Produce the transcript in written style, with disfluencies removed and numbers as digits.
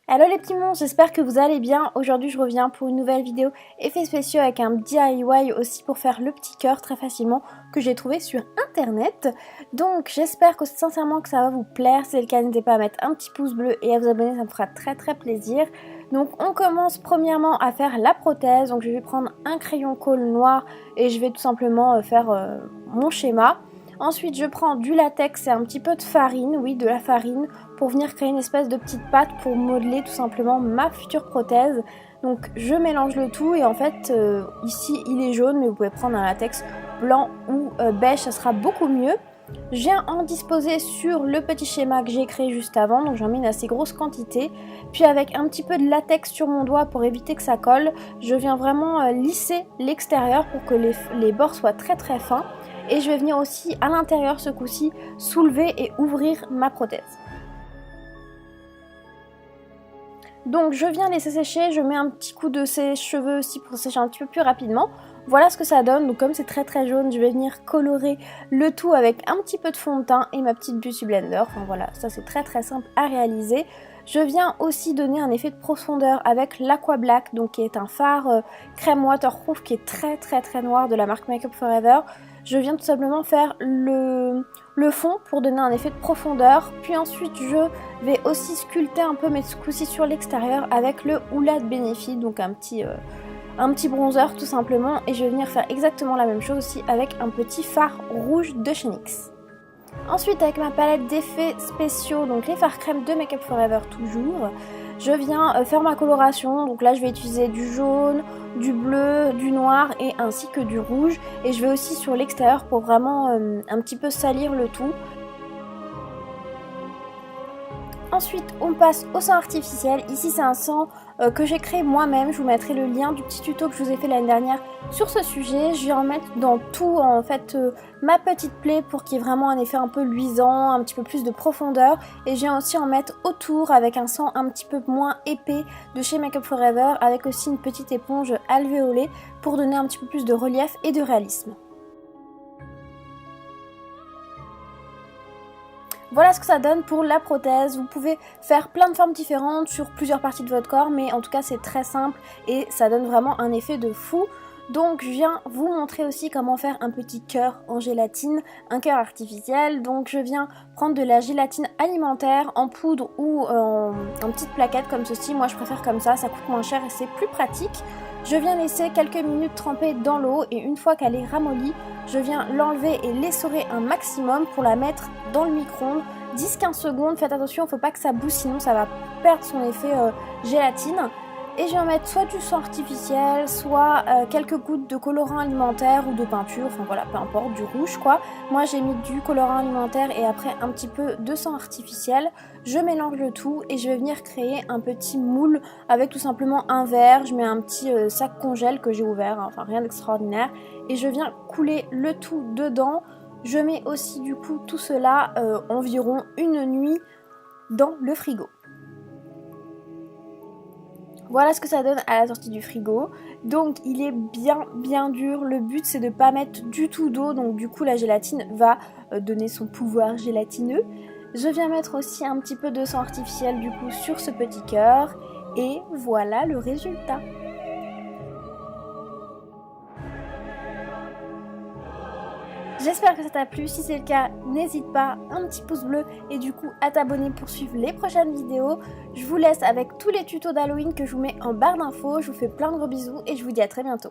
Hello les petits monstres, j'espère que vous allez bien. Aujourd'hui je reviens pour une nouvelle vidéo effets spéciaux avec un DIY aussi pour faire le petit cœur très facilement que j'ai trouvé sur internet. Donc j'espère que sincèrement que ça va vous plaire. Si c'est le cas, n'hésitez pas à mettre un petit pouce bleu et à vous abonner, ça me fera très plaisir. Donc on commence premièrement à faire la prothèse. Donc je vais prendre un crayon colle noir et je vais tout simplement faire mon schéma. Ensuite je prends du latex et un petit peu de farine, oui de la farine, pour venir créer une espèce de petite pâte pour modeler tout simplement ma future prothèse. Donc je mélange le tout et en fait ici il est jaune mais vous pouvez prendre un latex blanc ou beige, ça sera beaucoup mieux. Je viens en disposer sur le petit schéma que j'ai créé juste avant, donc j'en mets une assez grosse quantité. Puis avec un petit peu de latex sur mon doigt pour éviter que ça colle, je viens vraiment lisser l'extérieur pour que les bords soient très fins. Et je vais venir aussi à l'intérieur ce coup-ci soulever et ouvrir ma prothèse. Donc je viens laisser sécher, je mets un petit coup de sèche-cheveux aussi pour sécher un petit peu plus rapidement. Voilà ce que ça donne, donc comme c'est très jaune, je vais venir colorer le tout avec un petit peu de fond de teint et ma petite Beauty Blender. Enfin voilà, ça c'est très simple à réaliser. Je viens aussi donner un effet de profondeur avec l'Aqua Black, donc qui est un fard crème waterproof qui est très noir de la marque Makeup Forever. Je viens tout simplement faire le fond pour donner un effet de profondeur. Puis ensuite je vais aussi sculpter un peu mais ce coup-ci sur l'extérieur avec le Hoola de Benefit, donc un petit bronzer tout simplement. Et je vais venir faire exactement la même chose aussi avec un petit fard rouge de chez NYX. Ensuite avec ma palette d'effets spéciaux, donc les fards crème de Makeup Forever toujours, je viens faire ma coloration. Donc là je vais utiliser du jaune, du bleu, du noir et ainsi que du rouge. Et je vais aussi sur l'extérieur pour vraiment un petit peu salir le tout. Ensuite on passe au sang artificiel. Ici c'est un sang que j'ai créé moi-même. Je vous mettrai le lien du petit tuto que je vous ai fait l'année dernière sur ce sujet. Je vais en mettre dans tout en fait ma petite plaie pour qu'il y ait vraiment un effet un peu luisant, un petit peu plus de profondeur. Et je viens aussi en mettre autour avec un sang un petit peu moins épais de chez Makeup Forever, avec aussi une petite éponge alvéolée pour donner un petit peu plus de relief et de réalisme. Voilà ce que ça donne pour la prothèse. Vous pouvez faire plein de formes différentes sur plusieurs parties de votre corps, mais en tout cas c'est très simple et ça donne vraiment un effet de fou. Donc je viens vous montrer aussi comment faire un petit cœur en gélatine, un cœur artificiel. Donc je viens prendre de la gélatine alimentaire en poudre ou en petite plaquette comme ceci. Moi je préfère comme ça coûte moins cher et c'est plus pratique. Je viens laisser quelques minutes tremper dans l'eau et une fois qu'elle est ramollie, je viens l'enlever et l'essorer un maximum pour la mettre dans le micro-ondes 10-15 secondes. Faites attention, il ne faut pas que ça bouge sinon ça va perdre son effet gélatine. Et je vais en mettre soit du sang artificiel, soit quelques gouttes de colorant alimentaire ou de peinture, enfin voilà, peu importe, du rouge quoi. Moi j'ai mis du colorant alimentaire et après un petit peu de sang artificiel. Je mélange le tout et je vais venir créer un petit moule avec tout simplement un verre. Je mets un petit sac congèle que j'ai ouvert, hein, enfin rien d'extraordinaire. Et je viens couler le tout dedans. Je mets aussi du coup tout cela environ une nuit dans le frigo. Voilà ce que ça donne à la sortie du frigo. Donc il est bien dur. Le but c'est de ne pas mettre du tout d'eau. Donc du coup la gélatine va donner son pouvoir gélatineux. Je viens mettre aussi un petit peu de sang artificiel du coup sur ce petit cœur. Et voilà le résultat. J'espère que ça t'a plu, si c'est le cas, n'hésite pas, un petit pouce bleu et du coup à t'abonner pour suivre les prochaines vidéos. Je vous laisse avec tous les tutos d'Halloween que je vous mets en barre d'infos, je vous fais plein de gros bisous et je vous dis à très bientôt.